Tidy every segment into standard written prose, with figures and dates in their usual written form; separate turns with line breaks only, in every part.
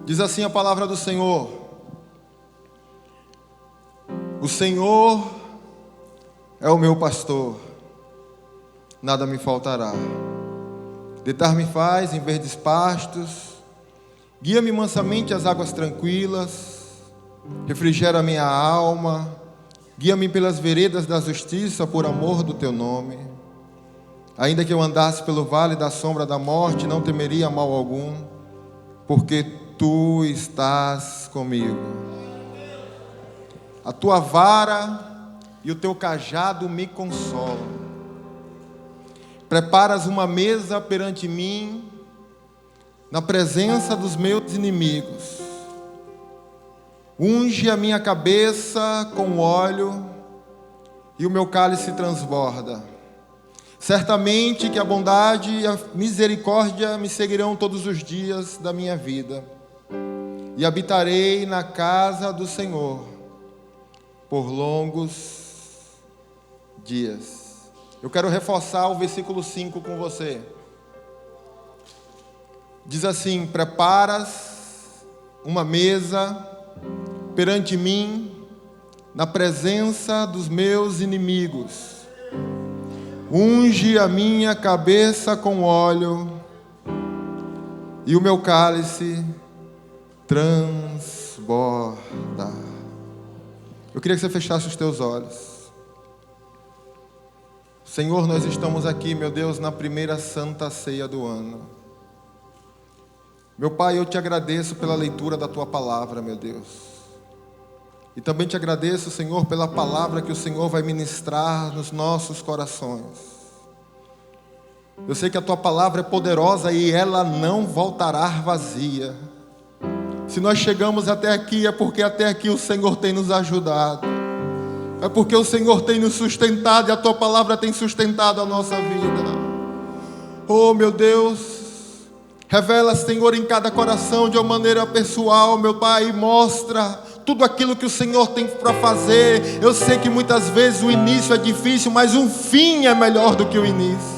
Diz assim a palavra do Senhor: o Senhor é o meu pastor, nada me faltará. Deitar-me faz em verdes pastos, guia-me mansamente às águas tranquilas, refrigera minha alma, guia-me pelas veredas da justiça por amor do teu nome. Ainda que eu andasse pelo vale da sombra da morte, não temeria mal algum, porque tu estás comigo. A tua vara e o teu cajado me consolam. Preparas uma mesa perante mim, na presença dos meus inimigos. Unge a minha cabeça com óleo, e o meu cálice transborda. Certamente que a bondade e a misericórdia me seguirão todos os dias da minha vida, e habitarei na casa do Senhor por longos dias. Eu quero reforçar o versículo 5 com você. Diz assim: preparas uma mesa perante mim, na presença dos meus inimigos. Unge a minha cabeça com óleo, e o meu cálice transborda. Eu queria que você fechasse os teus olhos. Senhor, nós estamos aqui, meu Deus, na primeira santa ceia do ano. Meu Pai, eu te agradeço pela leitura da tua palavra, meu Deus. E também te agradeço, Senhor, pela palavra que o Senhor vai ministrar nos nossos corações. Eu sei que a tua palavra é poderosa e ela não voltará vazia. Se nós chegamos até aqui, é porque até aqui o Senhor tem nos ajudado. É porque o Senhor tem nos sustentado e a tua palavra tem sustentado a nossa vida. Oh, meu Deus, revela, Senhor, em cada coração de uma maneira pessoal, meu Pai, e mostra tudo aquilo que o Senhor tem para fazer. Eu sei que muitas vezes o início é difícil, mas o fim é melhor do que o início.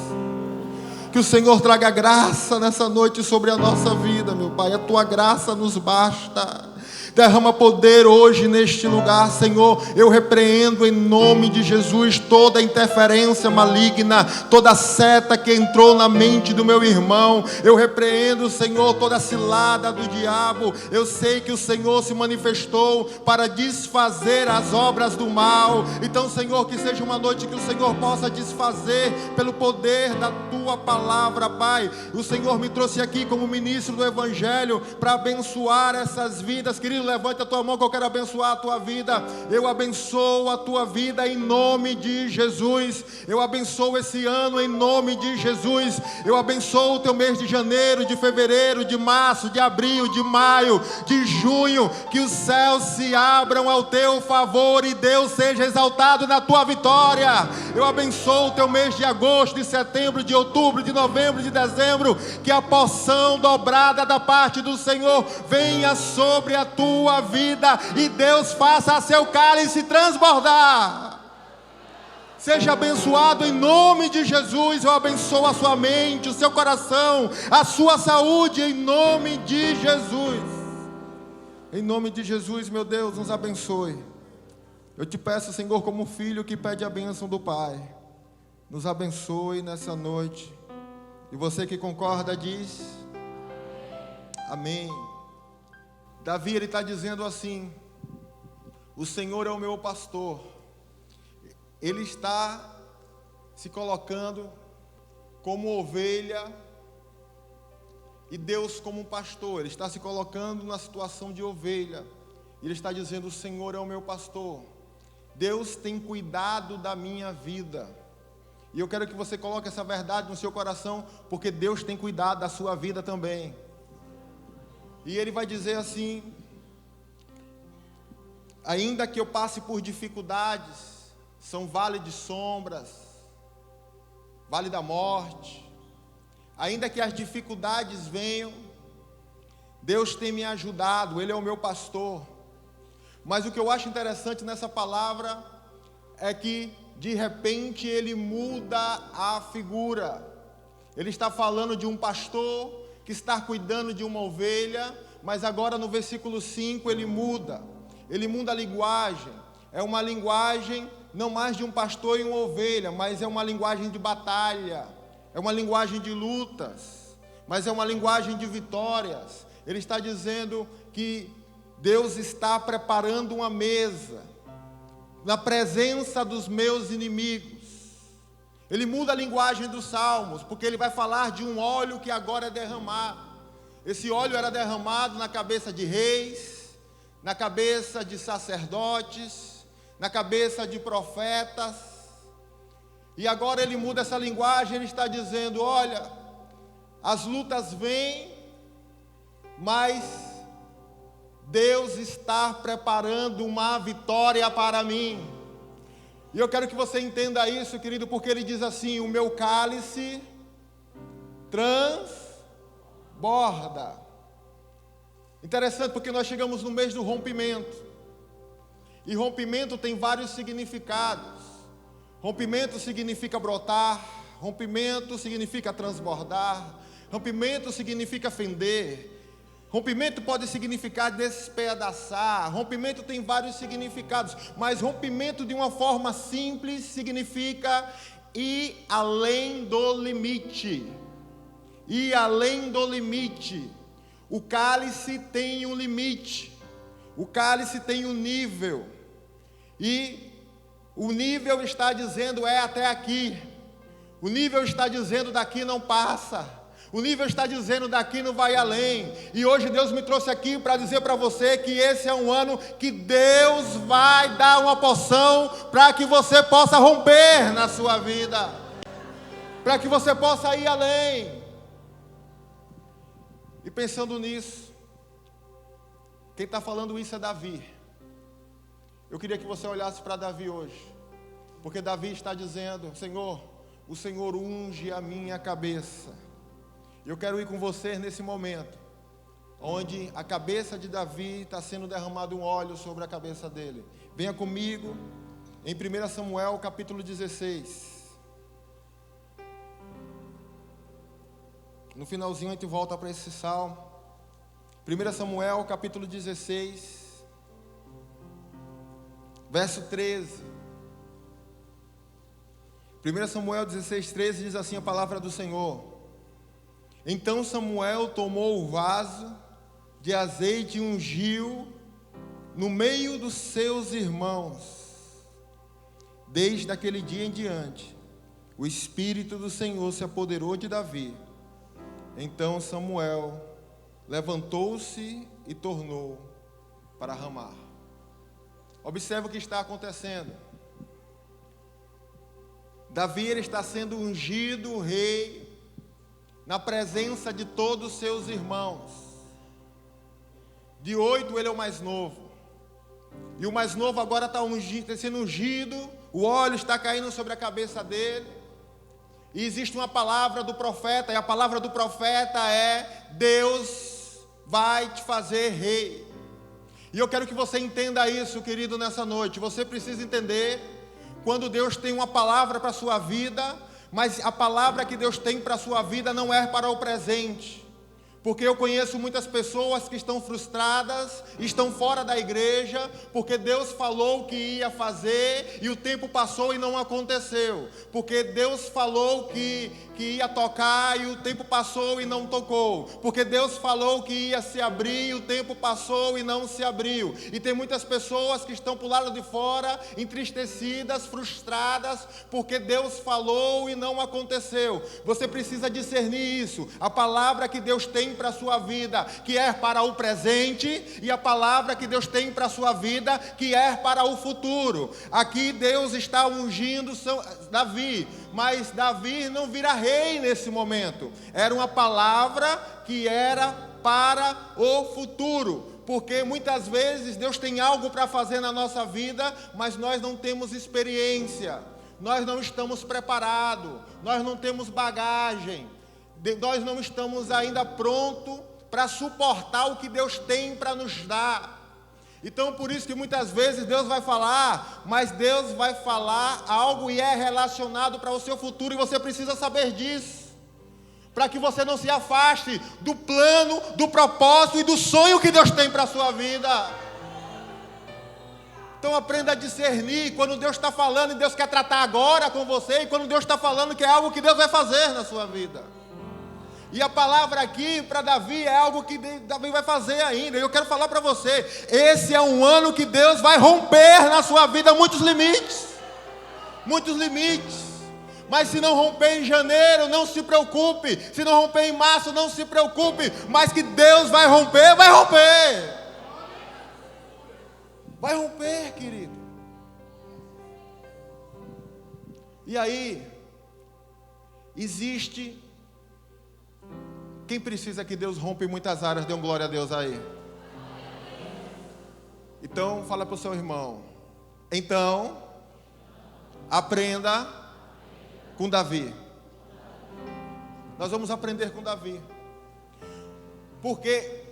Que o Senhor traga graça nessa noite sobre a nossa vida, meu Pai. A tua graça nos basta. Derrama poder hoje neste lugar, Senhor. Eu repreendo em nome de Jesus toda interferência maligna, toda seta que entrou na mente do meu irmão. Eu repreendo, Senhor, toda cilada do diabo. Eu sei que o Senhor se manifestou para desfazer as obras do mal. Então, Senhor, que seja uma noite que o Senhor possa desfazer pelo poder da tua palavra, Pai. O Senhor me trouxe aqui como ministro do Evangelho para abençoar essas vidas, querido. Levanta a tua mão que eu quero abençoar a tua vida. Eu abençoo a tua vida em nome de Jesus. Eu abençoo esse ano em nome de Jesus. Eu abençoo o teu mês de janeiro, de fevereiro, de março, de abril, de maio, de junho. Que os céus se abram ao teu favor e Deus seja exaltado na tua vitória. Eu abençoo o teu mês de agosto, de setembro, de outubro, de novembro, de dezembro. Que a porção dobrada da parte do Senhor venha sobre a tua vida e Deus faça seu cálice transbordar. Seja abençoado em nome de Jesus. Eu abençoo a sua mente, o seu coração, a sua saúde em nome de Jesus. Em nome de Jesus, meu Deus, nos abençoe. Eu te peço, Senhor, como um filho que pede a bênção do Pai, nos abençoe nessa noite. E você que concorda diz amém. Davi, ele está dizendo assim: o Senhor é o meu pastor. Ele está se colocando como ovelha e Deus como um pastor. Ele está se colocando na situação de ovelha. Ele está dizendo: o Senhor é o meu pastor. Deus tem cuidado da minha vida. E eu quero que você coloque essa verdade no seu coração, porque Deus tem cuidado da sua vida também. E ele vai dizer assim: ainda que eu passe por dificuldades, são vale de sombras, vale da morte, ainda que as dificuldades venham, Deus tem me ajudado, Ele é o meu pastor. Mas o que eu acho interessante nessa palavra é que de repente ele muda a figura. Ele está falando de um pastor que está cuidando de uma ovelha, mas agora no versículo 5 ele muda a linguagem. É uma linguagem não mais de um pastor e uma ovelha, mas é uma linguagem de batalha, é uma linguagem de lutas, mas é uma linguagem de vitórias. Ele está dizendo que Deus está preparando uma mesa na presença dos meus inimigos. Ele muda a linguagem dos salmos, porque ele vai falar de um óleo que agora é derramado. Esse óleo era derramado na cabeça de reis, na cabeça de sacerdotes, na cabeça de profetas. E agora ele muda essa linguagem, ele está dizendo: olha, as lutas vêm, mas Deus está preparando uma vitória para mim. E eu quero que você entenda isso, querido, porque ele diz assim: o meu cálice transborda. Interessante, porque nós chegamos no mês do rompimento. E rompimento tem vários significados. Rompimento significa brotar, rompimento significa transbordar, rompimento significa fender. Rompimento pode significar despedaçar, rompimento tem vários significados, mas rompimento de uma forma simples significa ir além do limite. Ir além do limite. O cálice tem um limite, o cálice tem um nível, e o nível está dizendo é até aqui, o nível está dizendo daqui não passa. O nível está dizendo daqui não vai além. E hoje Deus me trouxe aqui para dizer para você que esse é um ano que Deus vai dar uma porção para que você possa romper na sua vida, para que você possa ir além. E pensando nisso, quem está falando isso é Davi. Eu queria que você olhasse para Davi hoje, porque Davi está dizendo: Senhor, o Senhor unge a minha cabeça. Eu quero ir com vocês nesse momento, onde a cabeça de Davi está sendo derramado um óleo sobre a cabeça dele. Venha comigo em 1 Samuel capítulo 16. No finalzinho a gente volta para esse salmo. 1 Samuel capítulo 16, verso 13. 1 Samuel 16, 13 diz assim a palavra do Senhor: Então Samuel tomou o vaso de azeite e ungiu no meio dos seus irmãos. Desde aquele dia em diante, o Espírito do Senhor se apoderou de Davi. Então Samuel levantou-se e tornou para Ramá. Observe o que está acontecendo. Davi ele está sendo ungido rei na presença de todos os seus irmãos. De 8 ele é o mais novo. E o mais novo agora está sendo ungido. O óleo está caindo sobre a cabeça dele. E existe uma palavra do profeta. E a palavra do profeta é: Deus vai te fazer rei. E eu quero que você entenda isso, querido, nessa noite. Você precisa entender quando Deus tem uma palavra para a sua vida, mas a palavra que Deus tem para a sua vida não é para o presente. Porque eu conheço muitas pessoas que estão frustradas, estão fora da igreja, porque Deus falou que ia fazer e o tempo passou e não aconteceu. Porque Deus falou que ia tocar e o tempo passou e não tocou. Porque Deus falou que ia se abrir e o tempo passou e não se abriu. E tem muitas pessoas que estão para o lado de fora, entristecidas, frustradas, porque Deus falou e não aconteceu. Você precisa discernir isso. A palavra que Deus tem para a sua vida, que é para o presente, e a palavra que Deus tem para a sua vida, que é para o futuro. Aqui Deus está ungindo Davi, mas Davi não vira rei nesse momento. Era uma palavra que era para o futuro, porque muitas vezes Deus tem algo para fazer na nossa vida, mas nós não temos experiência, nós não estamos preparados, nós não temos bagagem, nós não estamos ainda prontos para suportar o que Deus tem para nos dar. Então por isso que muitas vezes Deus vai falar, mas Deus vai falar algo e é relacionado para o seu futuro, e você precisa saber disso. para que você não se afaste do plano, do propósito e do sonho que Deus tem para a sua vida. Então aprenda a discernir quando Deus está falando e Deus quer tratar agora com você, e quando Deus está falando que é algo que Deus vai fazer na sua vida. E a palavra aqui para Davi é algo que Davi vai fazer ainda. E eu quero falar para você, esse é um ano que Deus vai romper na sua vida muitos limites. Muitos limites. Mas se não romper em janeiro, não se preocupe. Se não romper em março, não se preocupe. Mas que Deus vai romper, vai romper. Vai romper, querido. E aí, existe quem precisa que Deus rompa em muitas áreas. Dê um glória a Deus aí. Então, fala para o seu irmão. Então, aprenda com Davi. Nós vamos aprender com Davi. Porque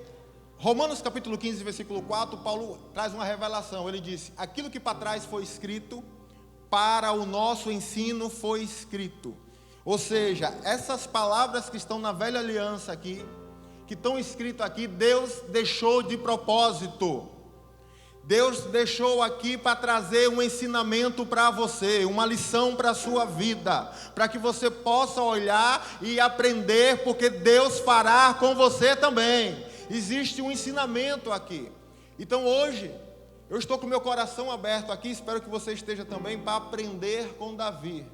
Romanos capítulo 15, versículo 4, Paulo traz uma revelação. Ele disse: aquilo que para trás foi escrito, para o nosso ensino foi escrito. Ou seja, essas palavras que estão na velha aliança aqui, que estão escritas aqui, Deus deixou de propósito. Deus deixou aqui para trazer um ensinamento para você, uma lição para a sua vida, para que você possa olhar e aprender, porque Deus fará com você também. Existe um ensinamento aqui. Então hoje, eu estou com meu coração aberto aqui, espero que você esteja também, para aprender com Davi.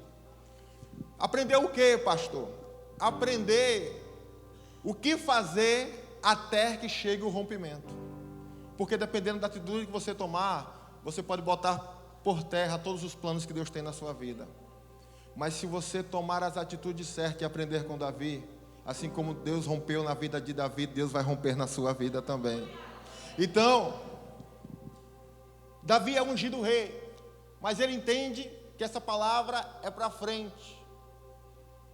Aprender o que, pastor? Aprender o que fazer até que chegue o rompimento. Porque dependendo da atitude que você tomar, você pode botar por terra todos os planos que Deus tem na sua vida. Mas se você tomar as atitudes certas e aprender com Davi, assim como Deus rompeu na vida de Davi, Deus vai romper na sua vida também. Então, Davi é ungido rei, mas ele entende que essa palavra é para frente.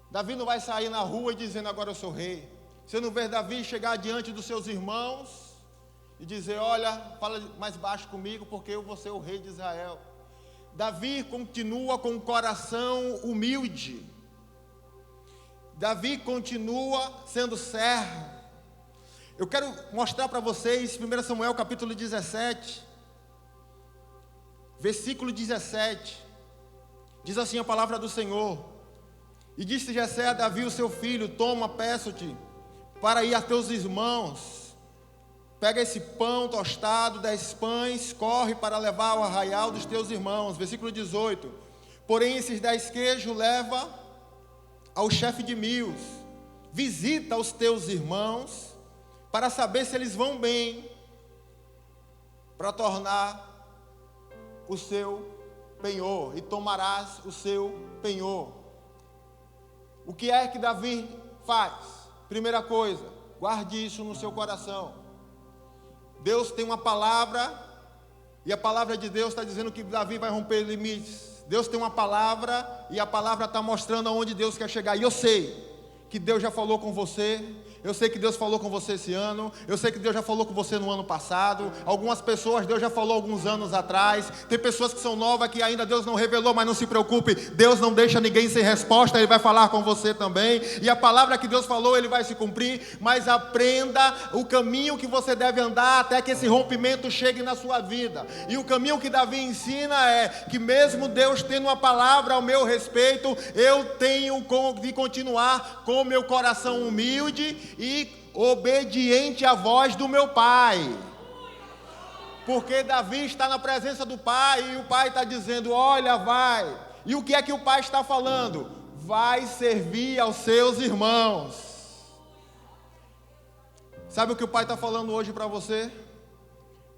Davi não vai sair na rua dizendo: agora eu sou rei. Você não vê Davi chegar diante dos seus irmãos e dizer: olha, fala mais baixo comigo, porque eu vou ser o rei de Israel. Davi continua com o coração humilde. Davi continua sendo servo. Eu quero mostrar para vocês 1 Samuel capítulo 17, versículo 17. Diz assim a palavra do Senhor: e disse Jessé a Davi o seu filho: toma, peço-te, para ir a teus irmãos. Pega esse pão tostado, 10 pães, corre para levar ao arraial dos teus irmãos. Versículo 18. Porém esses 10 queijos leva ao chefe de 1000. Visita os teus irmãos, para saber se eles vão bem, para tornar o seu penhor, e tomarás o seu penhor. O que é que Davi faz? Primeira coisa, guarde isso no seu coração. Deus tem uma palavra, e a palavra de Deus está dizendo que Davi vai romper limites. Deus tem uma palavra, e a palavra está mostrando aonde Deus quer chegar. E eu sei que Deus já falou com você. Eu sei que Deus falou com você esse ano. Eu sei que Deus já falou com você no ano passado. Algumas pessoas Deus já falou alguns anos atrás. Tem pessoas que são novas que ainda Deus não revelou, mas não se preocupe. Deus não deixa ninguém sem resposta. Ele vai falar com você também. E a palavra que Deus falou, Ele vai se cumprir. Mas aprenda o caminho que você deve andar até que esse rompimento chegue na sua vida. E o caminho que Davi ensina é que mesmo Deus tendo uma palavra ao meu respeito, eu tenho de continuar com o meu coração humilde e obediente à voz do meu pai. Porque Davi está na presença do pai, e o pai está dizendo: olha, vai. E o que é que o pai está falando? Vai servir aos seus irmãos. Sabe o que o pai está falando hoje para você?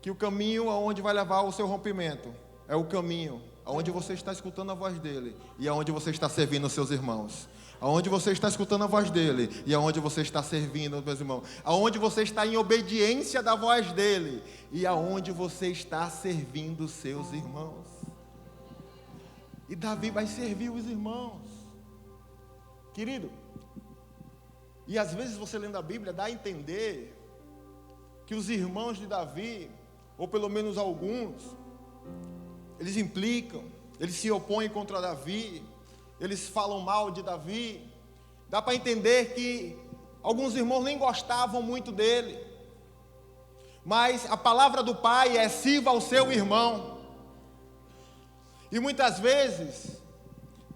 Que o caminho aonde vai levar o seu rompimento é o caminho aonde você está escutando a voz dele e aonde você está servindo os seus irmãos. Aonde você está escutando a voz dele e aonde você está servindo, meus irmãos. Aonde você está em obediência da voz dele e aonde você está servindo os seus irmãos. E Davi vai servir os irmãos, querido. E às vezes você lendo a Bíblia dá a entender que os irmãos de Davi, ou pelo menos alguns, eles implicam, eles se opõem contra Davi, eles falam mal de Davi. Dá para entender que alguns irmãos nem gostavam muito dele. Mas a palavra do Pai é: sirva ao seu irmão. E muitas vezes,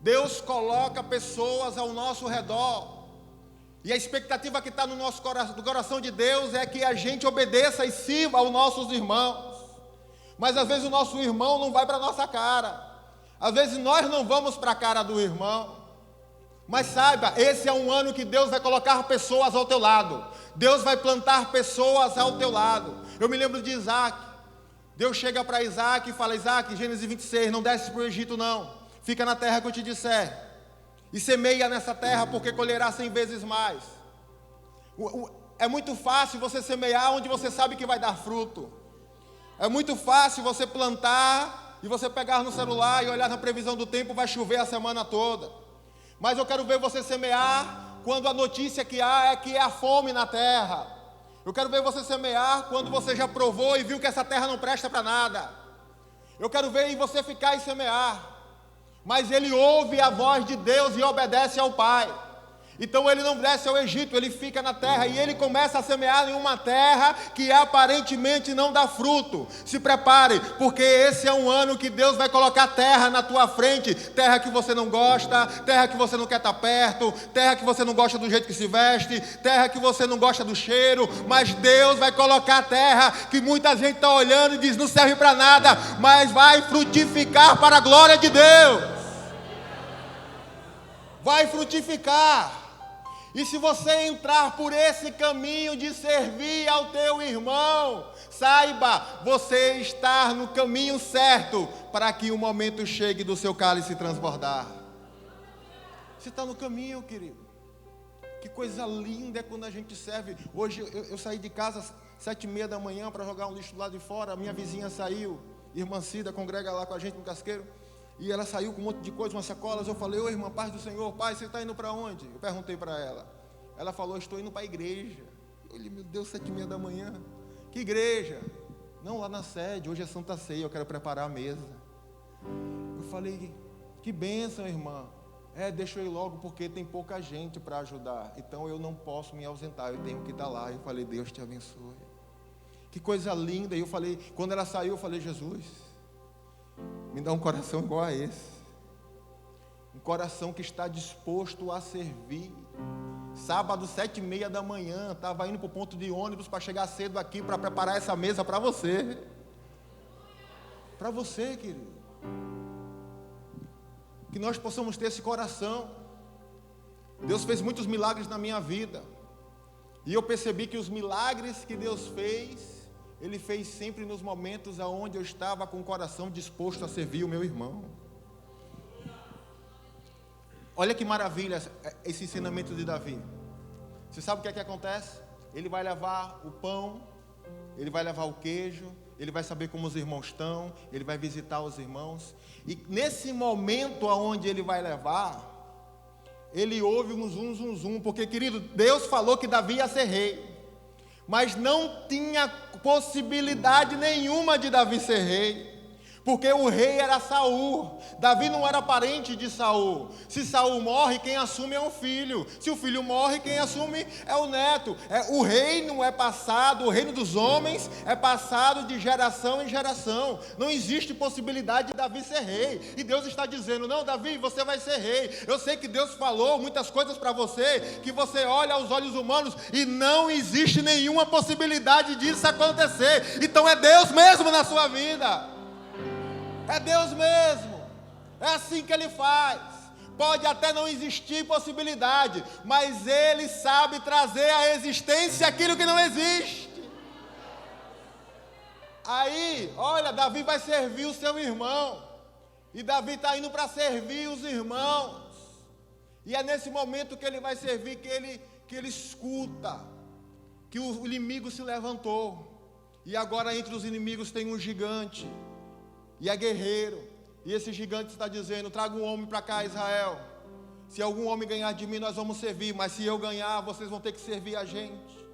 Deus coloca pessoas ao nosso redor. E a expectativa que está no nosso coração, do coração de Deus, é que a gente obedeça e sirva aos nossos irmãos. Mas às vezes o nosso irmão não vai para a nossa cara. Às vezes nós não vamos para a cara do irmão. Mas saiba, esse é um ano que Deus vai colocar pessoas ao teu lado. Deus vai plantar pessoas ao teu lado. Eu me lembro de Isaac. Deus chega para Isaac e fala: Isaac, Gênesis 26, não desce para o Egito não. Fica na terra que eu te disser. E semeia nessa terra, porque colherá 100 vezes mais. É muito fácil você semear onde você sabe que vai dar fruto. É muito fácil você plantar e você pegar no celular e olhar na previsão do tempo, vai chover a semana toda. Mas eu quero ver você semear quando a notícia que há é que há fome na terra. Eu quero ver você semear quando você já provou e viu que essa terra não presta para nada. Eu quero ver você ficar e semear. Mas ele ouve a voz de Deus e obedece ao Pai. Então ele não desce ao Egito, ele fica na terra e ele começa a semear em uma terra que aparentemente não dá fruto. Se prepare, porque esse é um ano que Deus vai colocar terra na tua frente. Terra que você não gosta, terra que você não quer estar perto, terra que você não gosta do jeito que se veste, terra que você não gosta do cheiro. Mas Deus vai colocar terra que muita gente está olhando e diz: não serve para nada, mas vai frutificar para a glória de Deus. Vai frutificar. E se você entrar por esse caminho de servir ao teu irmão, saiba, você está no caminho certo para que o momento chegue do seu cálice transbordar. Você está no caminho, querido. Que coisa linda é quando a gente serve. Hoje eu saí de casa 7h30 da manhã para jogar um lixo do lado de fora. A minha vizinha saiu, irmã Cida, congrega lá com a gente no Casqueiro. E ela saiu com um monte de coisa, umas sacolas. Eu falei: ô irmã, paz do Senhor. Pai, você está indo para onde? Eu perguntei para ela. Ela falou: estou indo para a igreja. Eu falei: meu Deus, 7h30 da manhã. Que igreja? Não, lá na sede, hoje é Santa Ceia, eu quero preparar a mesa. Eu falei: que bênção, irmã. Deixa eu ir logo, porque tem pouca gente para ajudar. Então eu não posso me ausentar, eu tenho que estar lá. Eu falei: Deus te abençoe. Que coisa linda. E eu falei, quando ela saiu, eu falei: Jesus, me dá um coração igual a esse. Um coração que está disposto a servir. Sábado, 7h30 da manhã, estava indo para o ponto de ônibus para chegar cedo aqui para preparar essa mesa para você. Para você, querido. Que nós possamos ter esse coração. Deus fez muitos milagres na minha vida. E eu percebi que os milagres que Deus fez, Ele fez sempre nos momentos onde eu estava com o coração disposto a servir o meu irmão. Olha que maravilha esse ensinamento de Davi. Você sabe o que é que acontece? Ele vai levar o pão, ele vai levar o queijo, ele vai saber como os irmãos estão, ele vai visitar os irmãos. E nesse momento onde ele vai levar, ele ouve um zum, zum, zum. Porque, querido, Deus falou que Davi ia ser rei. Mas não tinha possibilidade nenhuma de Davi ser rei. Porque o rei era Saul. Davi não era parente de Saul. Se Saul morre, quem assume é o filho. Se o filho morre, quem assume é o neto. O reino é passado, o reino dos homens é passado de geração em geração. Não existe possibilidade de Davi ser rei. E Deus está dizendo: não, Davi, você vai ser rei. Eu sei que Deus falou muitas coisas para você, que você olha aos olhos humanos e não existe nenhuma possibilidade disso acontecer. Então é Deus mesmo na sua vida. É Deus mesmo. É assim que Ele faz. Pode até não existir possibilidade, mas Ele sabe trazer à existência aquilo que não existe. Aí, olha, Davi vai servir o seu irmão. E Davi está indo para servir os irmãos. E é nesse momento que ele vai servir que ele escuta que o inimigo se levantou. E agora entre os inimigos tem um gigante. E é guerreiro. E esse gigante está dizendo: traga um homem para cá, Israel. Se algum homem ganhar de mim, nós vamos servir. Mas se eu ganhar, vocês vão ter que servir a gente.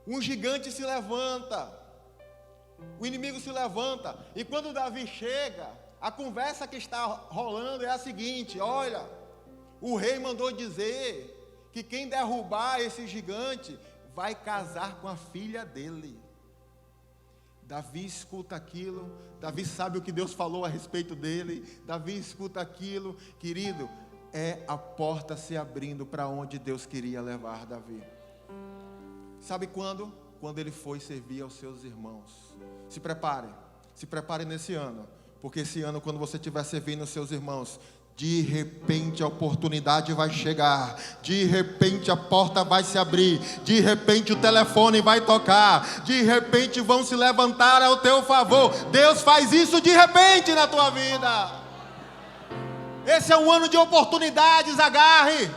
Um gigante se levanta. O inimigo se levanta. E quando Davi chega, a conversa que está rolando é a seguinte: olha, O rei mandou dizer que quem derrubar esse gigante vai casar com a filha dele. Davi escuta aquilo, Davi sabe o que Deus falou a respeito dele, Davi escuta aquilo, querido, é a porta se abrindo para onde Deus queria levar Davi. Sabe quando? Quando ele foi servir aos seus irmãos. Se prepare nesse ano, porque esse ano, quando você estiver servindo aos seus irmãos, de repente a oportunidade vai chegar, de repente a porta vai se abrir, de repente o telefone vai tocar, de repente vão se levantar ao teu favor. Deus faz isso de repente na tua vida. Esse é um ano de oportunidades, agarre,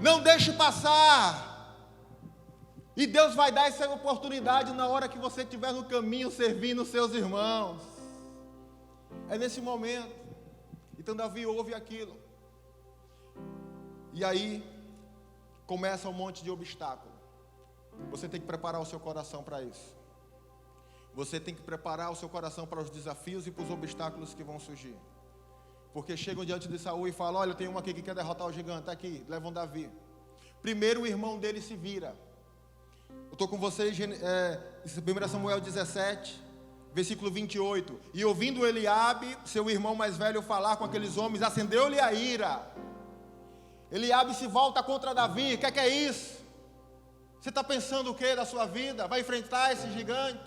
não deixe passar, e Deus vai dar essa oportunidade na hora que você estiver no caminho servindo os seus irmãos. É nesse momento. Então Davi ouve aquilo, e aí começa um monte de obstáculo. Você tem que preparar o seu coração para isso. Você tem que preparar o seu coração para os desafios e para os obstáculos que vão surgir. Porque chegam diante de Saul e falam: olha, tem um aqui que quer derrotar o gigante, está aqui, levam Davi. Primeiro o irmão dele se vira. Eu estou com vocês, 1 Samuel 17, versículo 28. E ouvindo Eliabe, seu irmão mais velho, falar com aqueles homens, acendeu-lhe a ira. Eliabe se volta contra Davi. O que é isso? Você está pensando o que da sua vida? Vai enfrentar esse gigante?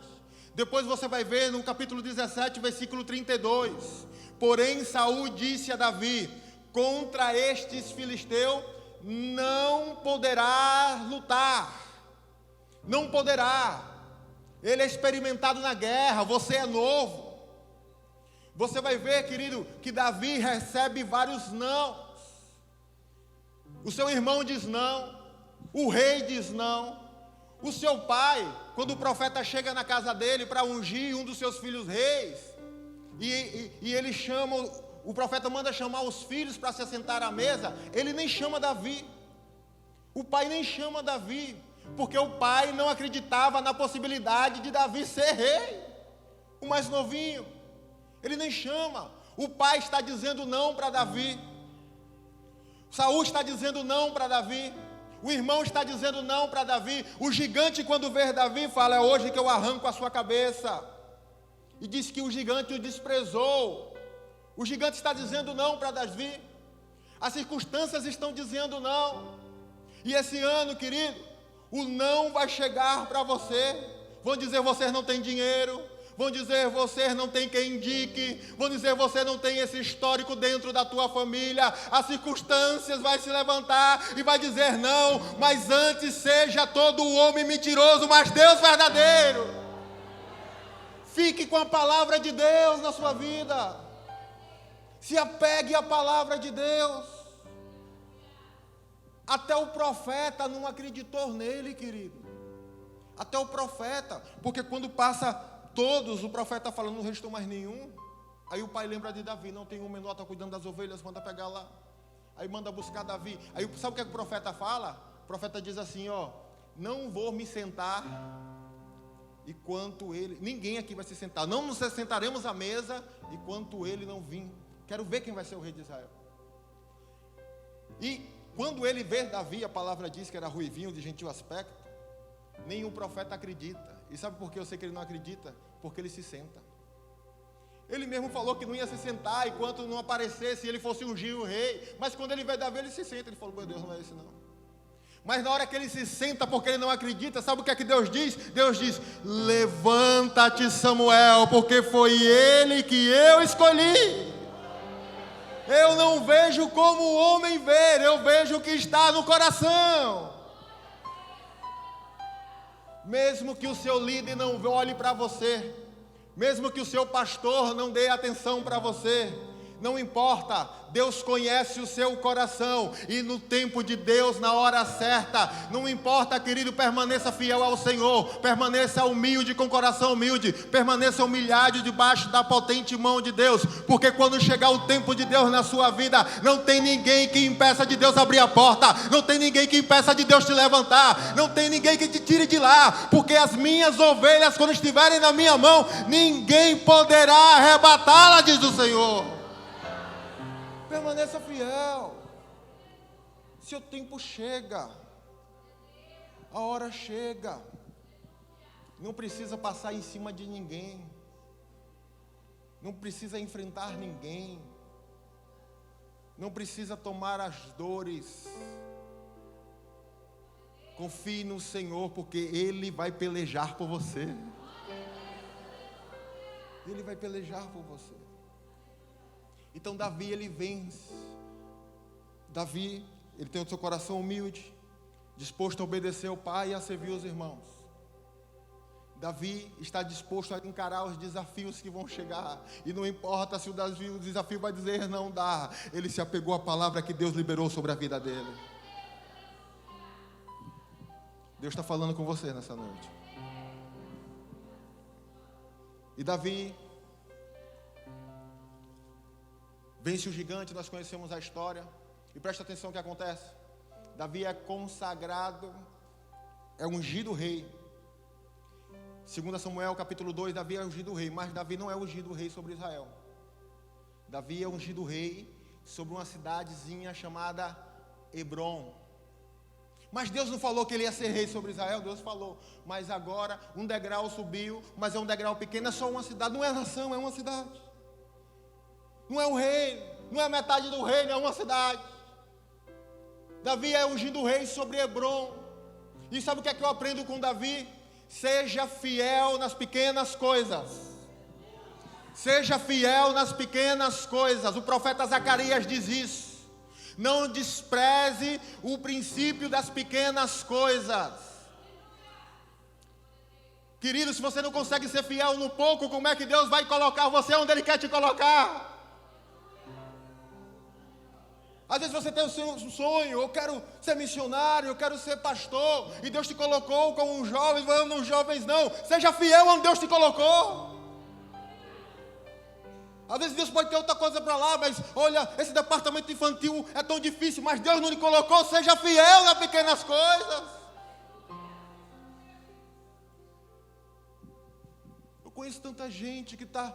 Depois você vai ver no capítulo 17, versículo 32. Porém Saul disse a Davi: contra estes filisteus não poderá lutar. Não poderá. Ele é experimentado na guerra, você é novo. Você vai ver, querido, que Davi recebe vários não. O seu irmão diz não, o rei diz não, o seu pai, quando o profeta chega na casa dele para ungir um dos seus filhos reis, e ele chama, o profeta manda chamar os filhos para se assentar à mesa, ele nem chama Davi. O pai nem chama Davi, porque o pai não acreditava na possibilidade de Davi ser rei, o mais novinho. Ele nem chama. O pai está dizendo não para Davi. Saul está dizendo não para Davi. O irmão está dizendo não para Davi. O gigante, quando vê Davi, fala: é hoje que eu arranco a sua cabeça. E diz que o gigante o desprezou. O gigante está dizendo não para Davi. As circunstâncias estão dizendo não. E esse ano, querido, o não vai chegar para você. Vão dizer: vocês não têm dinheiro. Vão dizer: vocês não têm quem indique. Vão dizer: você não tem esse histórico dentro da tua família. As circunstâncias vai se levantar e vai dizer não. Mas antes seja todo homem mentiroso, mas Deus verdadeiro. Fique com a palavra de Deus na sua vida. Se apegue à palavra de Deus. Até o profeta não acreditou nele, querido. Até o profeta. Porque quando passa todos, o profeta fala: não restou mais nenhum. Aí o pai lembra de Davi: não, tem um menor, está cuidando das ovelhas, manda pegar lá. Aí manda buscar Davi. Aí sabe o que o profeta fala? O profeta diz assim: ó, não vou me sentar enquanto ele, ninguém aqui vai se sentar, não nos sentaremos à mesa enquanto ele não vir. Quero ver quem vai ser o rei de Israel. E quando ele vê Davi, a palavra diz que era ruivinho, de gentil aspecto, nenhum profeta acredita. E sabe por que eu sei que ele não acredita? Porque ele se senta. Ele mesmo falou que não ia se sentar enquanto não aparecesse, ele fosse ungir o rei. Mas quando ele vê Davi, ele se senta. Ele falou: meu Deus, não é esse não. Mas na hora que ele se senta, porque ele não acredita, sabe o que é que Deus diz? Deus diz: levanta-te, Samuel, porque foi ele que eu escolhi. Eu não vejo como o homem vê, eu vejo o que está no coração. Mesmo que o seu líder não olhe para você, mesmo que o seu pastor não dê atenção para você, não importa, Deus conhece o seu coração, e no tempo de Deus, na hora certa, não importa, querido, permaneça fiel ao Senhor, permaneça humilde, com coração humilde, permaneça humilhado debaixo da potente mão de Deus, porque quando chegar o tempo de Deus na sua vida, não tem ninguém que impeça de Deus abrir a porta, não tem ninguém que impeça de Deus te levantar, não tem ninguém que te tire de lá, porque as minhas ovelhas, quando estiverem na minha mão, ninguém poderá arrebatá-la, diz o Senhor. Permaneça fiel. Seu tempo chega. A hora chega. Não precisa passar em cima de ninguém. Não precisa enfrentar ninguém. Não precisa tomar as dores. Confie no Senhor, porque Ele vai pelejar por você. Ele vai pelejar por você. Então Davi, ele vence. Davi, ele tem o seu coração humilde, disposto a obedecer ao pai e a servir os irmãos. Davi está disposto a encarar os desafios que vão chegar. E não importa se o desafio vai dizer não dá. Ele se apegou à palavra que Deus liberou sobre a vida dele. Deus está falando com você nessa noite. E Davi vence o gigante, nós conhecemos a história. E presta atenção no que acontece. Davi é consagrado, é ungido rei. 2 Samuel capítulo 2, Davi é ungido rei. Mas Davi não é ungido rei sobre Israel. Davi é ungido rei sobre uma cidadezinha chamada Hebrom. Mas Deus não falou que ele ia ser rei sobre Israel. Deus falou, mas agora um degrau subiu. Mas é um degrau pequeno, é só uma cidade. Não é nação, é uma cidade. Não é um reino, não é metade do reino, é uma cidade. Davi é ungido rei sobre Hebrom. E sabe o que é que eu aprendo com Davi? Seja fiel nas pequenas coisas. Seja fiel nas pequenas coisas. O profeta Zacarias diz isso. Não despreze o princípio das pequenas coisas. Querido, se você não consegue ser fiel no pouco, como é que Deus vai colocar você onde Ele quer te colocar? Às vezes você tem um sonho, eu quero ser missionário, eu quero ser pastor, e Deus te colocou como um jovem, não, jovens não, seja fiel onde Deus te colocou. Às vezes Deus pode ter outra coisa para lá, mas olha, esse departamento infantil é tão difícil, mas Deus não lhe colocou, seja fiel nas pequenas coisas. Eu conheço tanta gente que está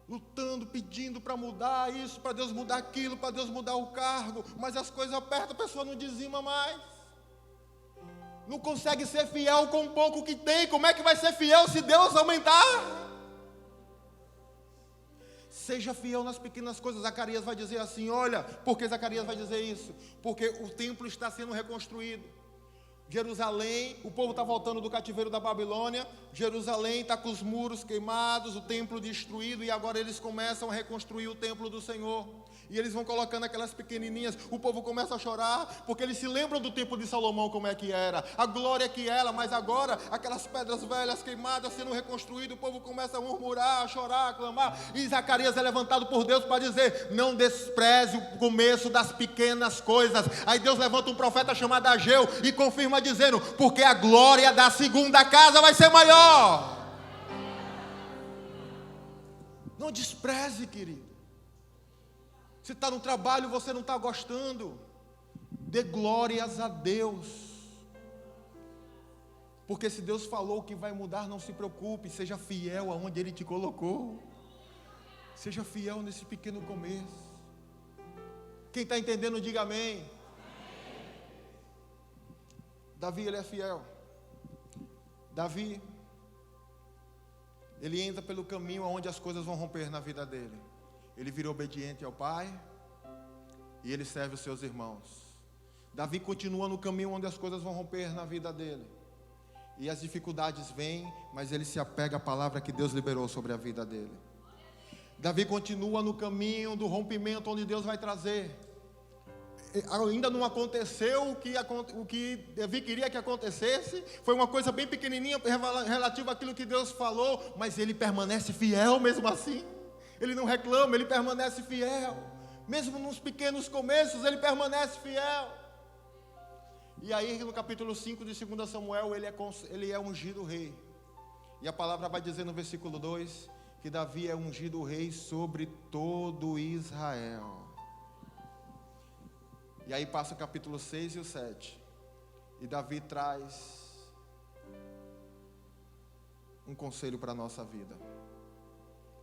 lutando, pedindo para mudar isso, para Deus mudar aquilo, para Deus mudar o cargo, mas as coisas apertam, a pessoa não dizima mais. Não consegue ser fiel com o pouco que tem. Como é que vai ser fiel se Deus aumentar? Seja fiel nas pequenas coisas. Zacarias vai dizer assim, olha, por que Zacarias vai dizer isso? Porque o templo está sendo reconstruído. Jerusalém, o povo está voltando do cativeiro da Babilônia. Jerusalém está com os muros queimados, o templo destruído, e agora eles começam a reconstruir o templo do Senhor. E eles vão colocando aquelas pequenininhas, o povo começa a chorar, porque eles se lembram do templo de Salomão, como é que era, a glória que era, mas agora, aquelas pedras velhas queimadas sendo reconstruídas, o povo começa a murmurar, a chorar, a clamar, e Zacarias é levantado por Deus para dizer, não despreze o começo das pequenas coisas. Aí Deus levanta um profeta chamado Ageu, e confirma dizendo, porque a glória da segunda casa vai ser maior. Não despreze, querido. Se está no trabalho, você não está gostando, dê glórias a Deus. Porque se Deus falou que vai mudar, não se preocupe, seja fiel aonde Ele te colocou. Seja fiel nesse pequeno começo. Quem está entendendo, diga amém. Davi, ele é fiel. Davi, ele entra pelo caminho onde as coisas vão romper na vida dele. Ele virou obediente ao pai e ele serve os seus irmãos. Davi continua no caminho onde as coisas vão romper na vida dele. E as dificuldades vêm, mas ele se apega à palavra que Deus liberou sobre a vida dele. Davi continua no caminho do rompimento onde Deus vai trazer. Ainda não aconteceu o que Davi queria que acontecesse. Foi uma coisa bem pequenininha relativa àquilo que Deus falou, mas ele permanece fiel mesmo assim. Ele não reclama, ele permanece fiel. Mesmo nos pequenos começos, ele permanece fiel. E aí no capítulo 5 de 2 Samuel, ele é ungido rei. E a palavra vai dizer no versículo 2, que Davi é ungido rei sobre todo Israel. E aí passa o capítulo 6 e o 7. E Davi traz um conselho para a nossa vida.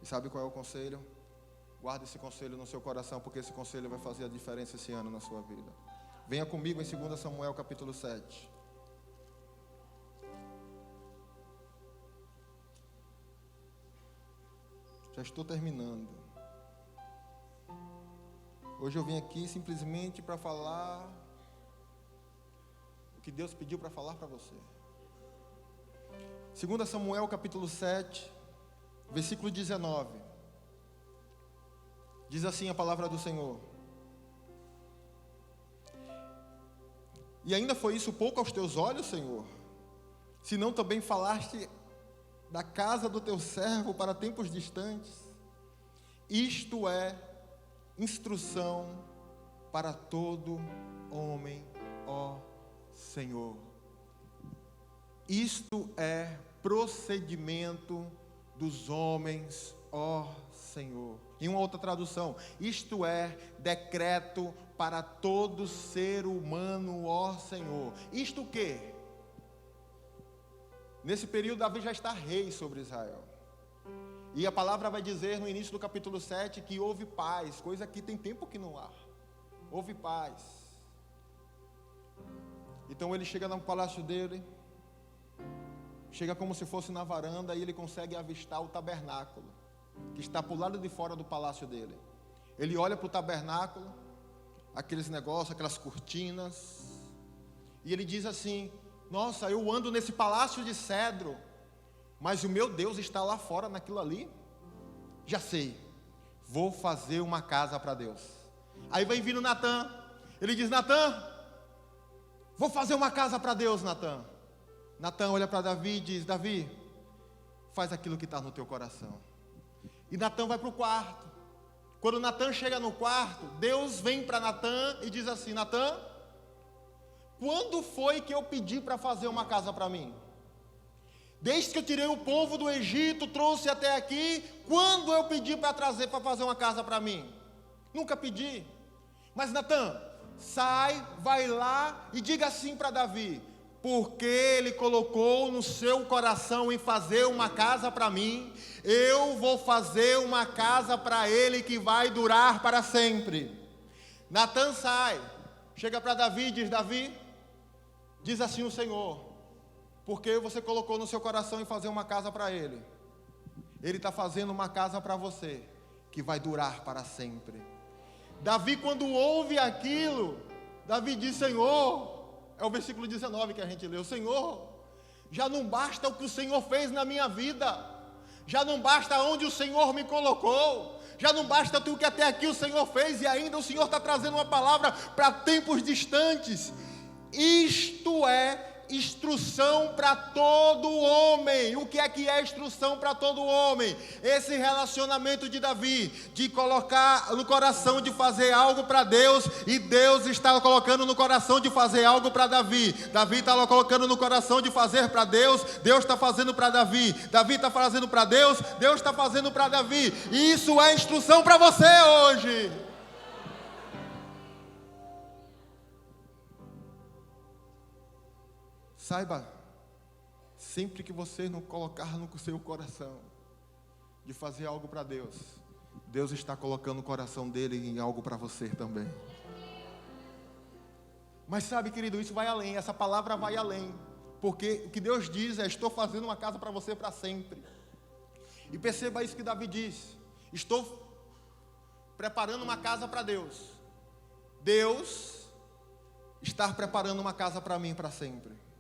E sabe qual é o conselho? Guarde esse conselho no seu coração, porque esse conselho vai fazer a diferença esse ano na sua vida. Venha comigo em 2 Samuel capítulo 7. Já estou terminando. Hoje eu vim aqui simplesmente para falar o que Deus pediu para falar para você. 2 Samuel capítulo 7, versículo 19. Diz assim a palavra do Senhor: e ainda foi isso pouco aos teus olhos, Senhor? Se não também falaste da casa do teu servo para tempos distantes? Isto é instrução para todo homem, ó Senhor. Isto é procedimento dos homens, ó Senhor. Em uma outra tradução, isto é decreto para todo ser humano, ó Senhor. Isto o quê? Nesse período, Davi já está rei sobre Israel. E a palavra vai dizer no início do capítulo 7 que houve paz, coisa que tem tempo que não há. Houve paz. Então ele chega no palácio dele, chega como se fosse na varanda, e ele consegue avistar o tabernáculo, que está para o lado de fora do palácio dele. Ele olha para o tabernáculo, aqueles negócios, aquelas cortinas, e ele diz assim: nossa, eu ando nesse palácio de cedro, mas o meu Deus está lá fora naquilo ali. Já sei, vou fazer uma casa para Deus. Aí vem vindo Natã, ele diz: Natã, vou fazer uma casa para Deus, Natã. Natã olha para Davi e diz: Davi, faz aquilo que está no teu coração. E Natã vai para o quarto. Quando Natã chega no quarto, Deus vem para Natã e diz assim: Natã, quando foi que eu pedi para fazer uma casa para mim? Desde que eu tirei o povo do Egito, trouxe até aqui, quando eu pedi para trazer, para fazer uma casa para mim? Nunca pedi. Mas Natã, sai, vai lá e diga assim para Davi: porque ele colocou no seu coração em fazer uma casa para mim, eu vou fazer uma casa para ele que vai durar para sempre. Natã sai, chega para Davi e diz: Davi, diz assim o Senhor, porque você colocou no seu coração em fazer uma casa para ele. Ele está fazendo uma casa para você, que vai durar para sempre. Davi, quando ouve aquilo, Davi diz: Senhor, é o versículo 19 que a gente leu: Senhor, já não basta o que o Senhor fez na minha vida, já não basta onde o Senhor me colocou, já não basta tudo que até aqui o Senhor fez, e ainda o Senhor está trazendo uma palavra para tempos distantes. Isto é instrução para todo homem. O que é instrução para todo homem? Esse relacionamento de Davi, de colocar no coração de fazer algo para Deus, e Deus está colocando no coração de fazer algo para Davi. Davi está colocando no coração de fazer para Deus, Deus está fazendo para Davi. Davi está fazendo para Deus, Deus está fazendo para Davi. E isso é instrução para você hoje. Saiba, sempre que você não colocar no seu coração de fazer algo para Deus, Deus está colocando o coração dele em algo para você também. Mas sabe, querido, isso vai além, essa palavra vai além, porque o que Deus diz é: estou fazendo uma casa para você para sempre. E perceba isso que Davi diz: estou preparando uma casa para Deus. Deus está preparando uma casa para mim para sempre.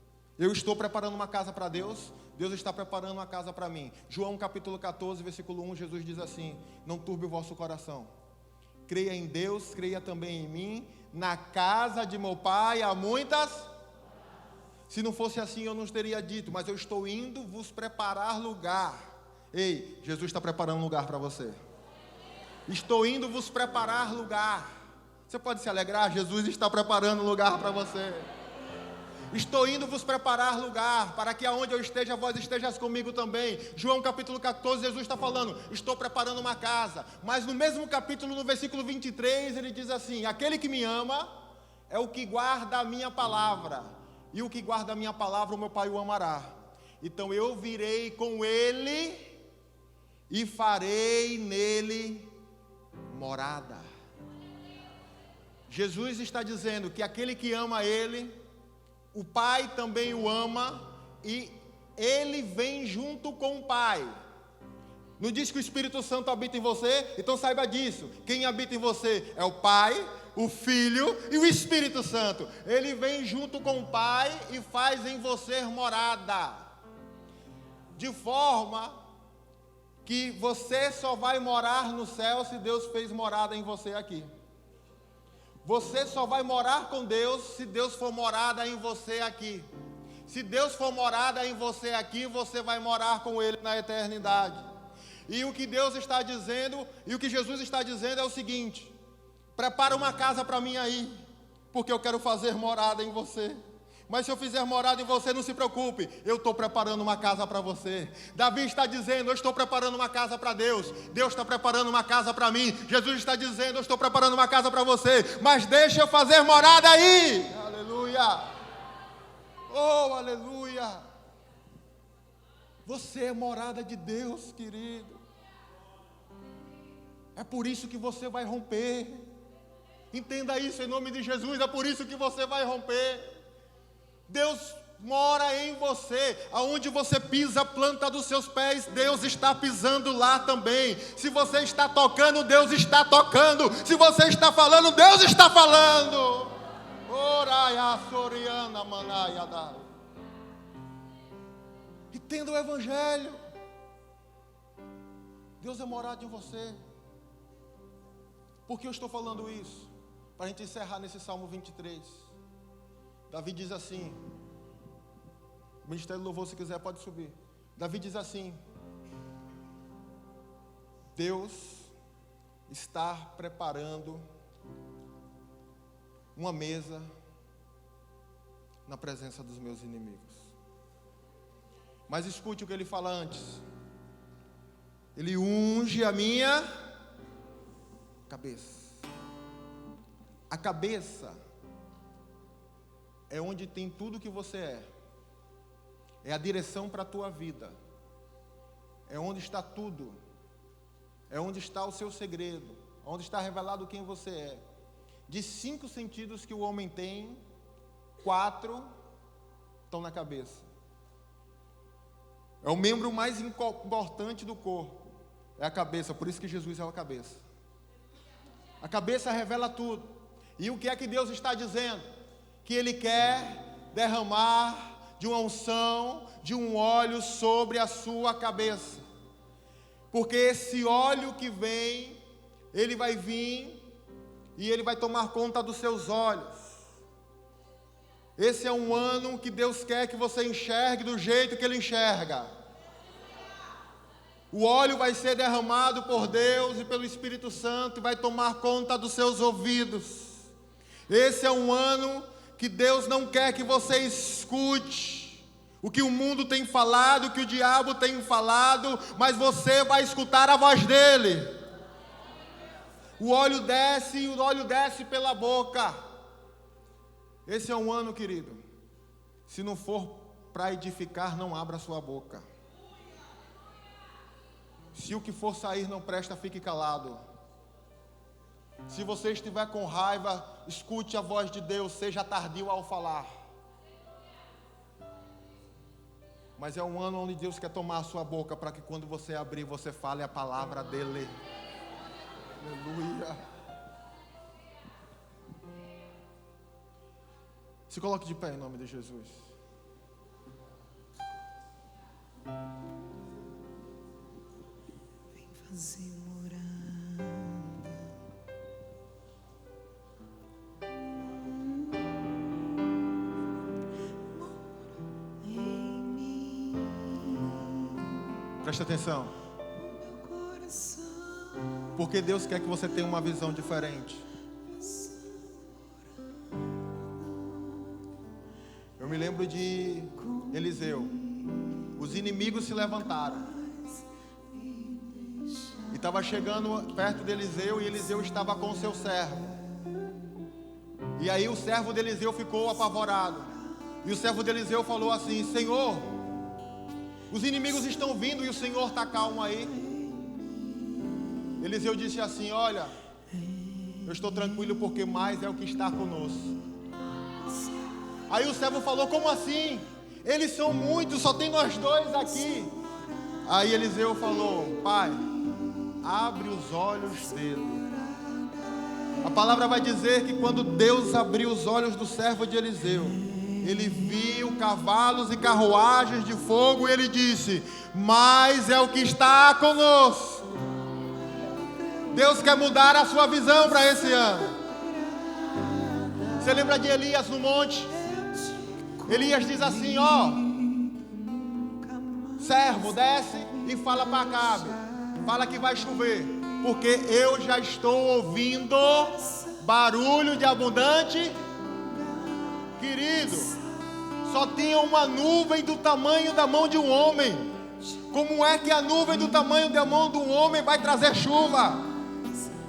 Eu estou preparando uma casa para Deus, Deus está preparando uma casa para mim. João capítulo 14, versículo 1, Jesus diz assim: não turbe o vosso coração, creia em Deus, creia também em mim. Na casa de meu pai há muitas. Se não fosse assim eu não teria dito, mas eu estou indo vos preparar lugar. Ei, Jesus está preparando lugar para você. Estou indo vos preparar lugar. Você pode se alegrar, Jesus está preparando lugar para você. Estou indo vos preparar lugar, para que aonde eu esteja, vós estejas comigo também. João capítulo 14, Jesus está falando: estou preparando uma casa. Mas no mesmo capítulo, no versículo 23, ele diz assim: aquele que me ama é o que guarda a minha palavra, e o que guarda a minha palavra, o meu Pai o amará. Então eu virei com ele e farei nele morada. Jesus está dizendo que aquele que ama Ele, o Pai também o ama, e Ele vem junto com o Pai. Não diz que o Espírito Santo habita em você? Então saiba disso. Quem habita em você é o Pai, o Filho e o Espírito Santo. Ele vem junto com o Pai e faz em você morada. De forma que você só vai morar no céu se Deus fez morada em você aqui. Você só vai morar com Deus se Deus for morada em você aqui. Se Deus for morada em você aqui, você vai morar com Ele na eternidade. E o que Deus está dizendo, e o que Jesus está dizendo é o seguinte: prepara uma casa para mim aí, porque eu quero fazer morada em você. Mas se eu fizer morada em você, não se preocupe, eu estou preparando uma casa para você. Davi está dizendo, eu estou preparando uma casa para Deus. Deus está preparando uma casa para mim. Jesus está dizendo, eu estou preparando uma casa para você. Mas deixa eu fazer morada aí. Aleluia. Oh, aleluia. Você é morada de Deus, querido. É por isso que você vai romper. Entenda isso em nome de Jesus, é por isso que você vai romper. Deus mora em você. Aonde você pisa a planta dos seus pés, Deus está pisando lá também. Se você está tocando, Deus está tocando. Se você está falando, Deus está falando. Entenda o Evangelho. Deus é morado em você. Por que eu estou falando isso? Para a gente encerrar nesse Salmo 23. Davi diz assim, o Ministério do Louvor, se quiser, pode subir. Davi diz assim: Deus está preparando uma mesa na presença dos meus inimigos. Mas escute o que ele fala antes. Ele unge a minha cabeça. A cabeça é onde tem tudo que você é. É a direção para a tua vida. É onde está tudo. É onde está o seu segredo. Onde está revelado quem você é. De 5 sentidos que o homem tem, 4 estão na cabeça. É o membro mais importante do corpo. É a cabeça, por isso que Jesus é a cabeça. A cabeça revela tudo. E o que é que Deus está dizendo? Que Ele quer derramar de uma unção, de um óleo sobre a sua cabeça. Porque esse óleo que vem, ele vai vir e ele vai tomar conta dos seus olhos. Esse é um ano que Deus quer que você enxergue do jeito que Ele enxerga. O óleo vai ser derramado por Deus e pelo Espírito Santo e vai tomar conta dos seus ouvidos. Esse é um ano que Deus não quer que você escute o que o mundo tem falado, o que o diabo tem falado, mas você vai escutar a voz dele. O óleo desce e o óleo desce pela boca. Esse é um ano, querido. Se não for para edificar, não abra sua boca. Se o que for sair não presta, fique calado. Se você estiver com raiva, escute a voz de Deus, seja tardio ao falar. Mas é um ano onde Deus quer tomar a sua boca, para que quando você abrir, você fale a palavra dele. Aleluia. Se coloque de pé em nome de Jesus.
Vem fazer morada em mim.
Preste atenção.
Meu coração
Porque Deus quer que você tenha uma visão diferente. Eu me lembro de Eliseu. Os inimigos se levantaram. E estava chegando perto de Eliseu, e Eliseu estava com o seu servo. E aí o servo de Eliseu ficou apavorado. E o servo de Eliseu falou assim: Senhor, os inimigos estão vindo e o Senhor está calmo aí. Eliseu disse assim: olha, Eu estou tranquilo porque mais é o que está conosco. Aí o servo falou: como assim? Eles são muitos, só tem nós dois aqui. Aí Eliseu falou: pai, abre os olhos dele. A palavra vai dizer que quando Deus abriu os olhos do servo de Eliseu, ele viu cavalos e carruagens de fogo e ele disse: mas é o que está conosco. Deus quer mudar a sua visão para esse ano. Você lembra de Elias no monte? Elias diz assim: ó, servo, desce e fala para Acabe, fala que vai chover, porque eu já estou ouvindo barulho de abundante. Querido, só tinha uma nuvem do tamanho da mão de um homem. Como é que a nuvem do tamanho da mão de um homem vai trazer chuva?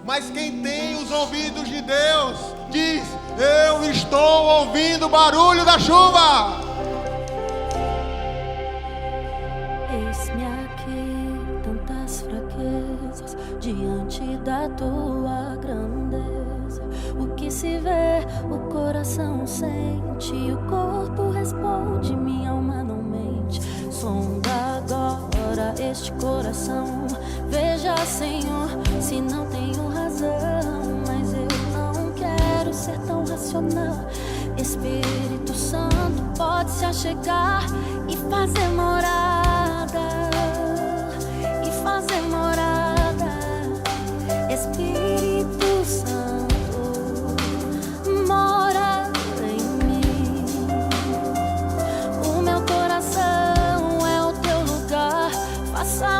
Mas quem tem os ouvidos de Deus diz: eu estou ouvindo o barulho da chuva.
Eis-me aqui, tantas fraquezas diante da tua grandeza. O que se vê, o coração sente, o corpo responde, minha alma não mente. Sonda agora este coração, veja, Senhor, se não tenho razão, mas eu não quero ser tão racional. Espírito Santo pode se achegar e fazer morada, e fazer morada. Espírito Santo, mora em mim. O meu coração é o teu lugar, faça